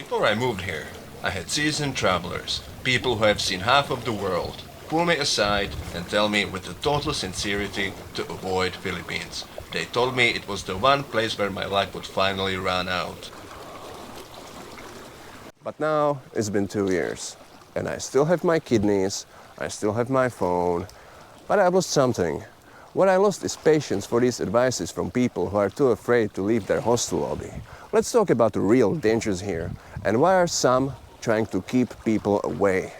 Before I moved here, I had seasoned travelers, people who have seen half of the world, pull me aside and tell me with the total sincerity to avoid Philippines. They told me it was the one place where my life would finally run out. But now it's been 2 years, and I still have my kidneys, I still have my phone, but I lost something. What I lost is patience for these advices from people who are too afraid to leave their hostel lobby. Let's talk about the real dangers here, and why are some trying to keep people away?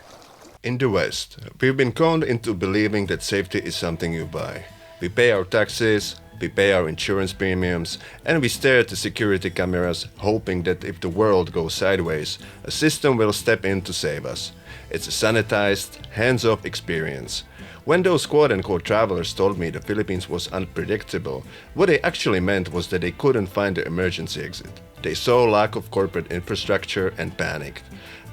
In the West, we've been conned into believing that safety is something you buy. We pay our taxes, we pay our insurance premiums, and we stare at the security cameras, hoping that if the world goes sideways, a system will step in to save us. It's a sanitized, hands-off experience. When those quote-unquote travelers told me the Philippines was unpredictable, what they actually meant was that they couldn't find the emergency exit. They saw lack of corporate infrastructure and panicked.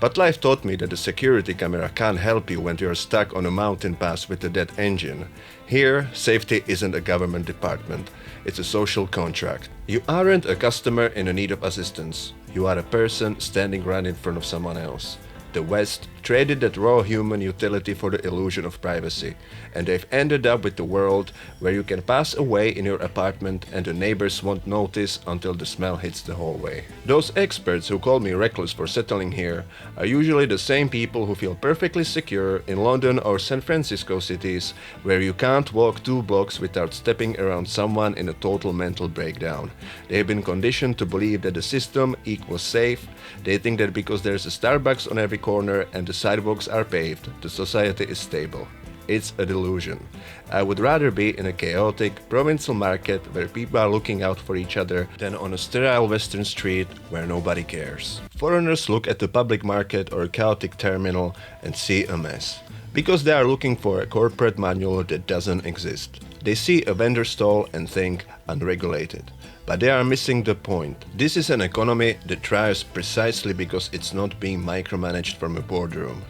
But life taught me that the security camera can't help you when you're stuck on a mountain pass with a dead engine. Here, safety isn't a government department, it's a social contract. You aren't a customer in need of assistance, you are a person standing right in front of someone else. The West traded that raw human utility for the illusion of privacy, and they've ended up with the world where you can pass away in your apartment and the neighbors won't notice until the smell hits the hallway. Those experts who call me reckless for settling here are usually the same people who feel perfectly secure in London or San Francisco cities where you can't walk 2 blocks without stepping around someone in a total mental breakdown. They've been conditioned to believe that the system equals safe. They think that because there's a Starbucks on every corner and the sidewalks are paved, the society is stable. It's a delusion. I would rather be in a chaotic, provincial market where people are looking out for each other than on a sterile western street where nobody cares. Foreigners look at the public market or a chaotic terminal and see a mess, because they are looking for a corporate manual that doesn't exist. They see a vendor stall and think unregulated. But they are missing the point. This is an economy that thrives precisely because it's not being micromanaged from a boardroom.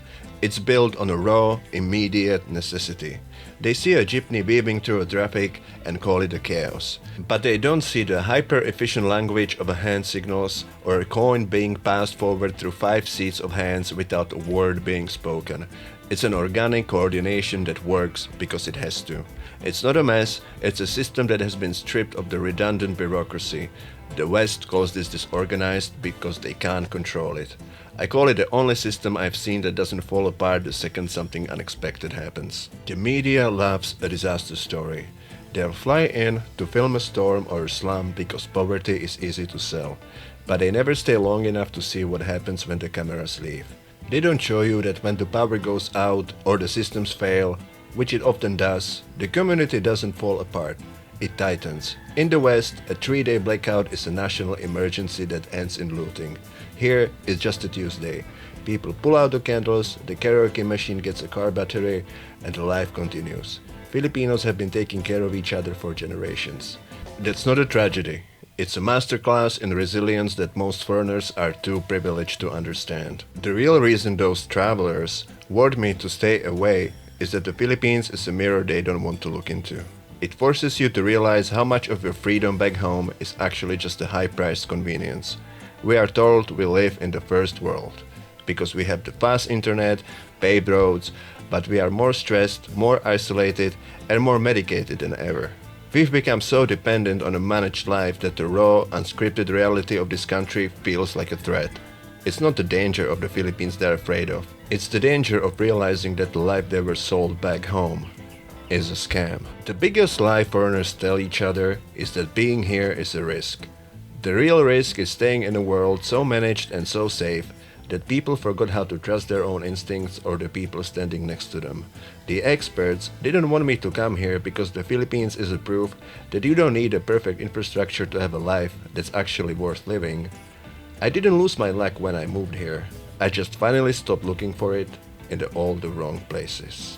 It's built on a raw, immediate necessity. They see a jeepney weaving through a traffic and call it a chaos. But they don't see the hyper-efficient language of a hand signals or a coin being passed forward through 5 seats of hands without a word being spoken. It's an organic coordination that works because it has to. It's not a mess, it's a system that has been stripped of the redundant bureaucracy. The West calls this disorganized because they can't control it. I call it the only system I've seen that doesn't fall apart the second something unexpected happens. The media loves a disaster story. They'll fly in to film a storm or a slum because poverty is easy to sell. But they never stay long enough to see what happens when the cameras leave. They don't show you that when the power goes out or the systems fail, which it often does, the community doesn't fall apart, it tightens. In the West, a 3-day blackout is a national emergency that ends in looting. Here, it's just a Tuesday. People pull out the candles, the karaoke machine gets a car battery, and the life continues. Filipinos have been taking care of each other for generations. That's not a tragedy. It's a masterclass in resilience that most foreigners are too privileged to understand. The real reason those travelers warned me to stay away is that the Philippines is a mirror they don't want to look into. It forces you to realize how much of your freedom back home is actually just a high-priced convenience. We are told we live in the first world, because we have the fast internet, paved roads, but we are more stressed, more isolated, and more medicated than ever. We've become so dependent on a managed life that the raw, unscripted reality of this country feels like a threat. It's not the danger of the Philippines they're afraid of. It's the danger of realizing that the life they were sold back home is a scam. The biggest lie foreigners tell each other is that being here is a risk. The real risk is staying in a world so managed and so safe that people forgot how to trust their own instincts or the people standing next to them. The experts didn't want me to come here because the Philippines is a proof that you don't need a perfect infrastructure to have a life that's actually worth living. I didn't lose my luck when I moved here. I just finally stopped looking for it in all the wrong places.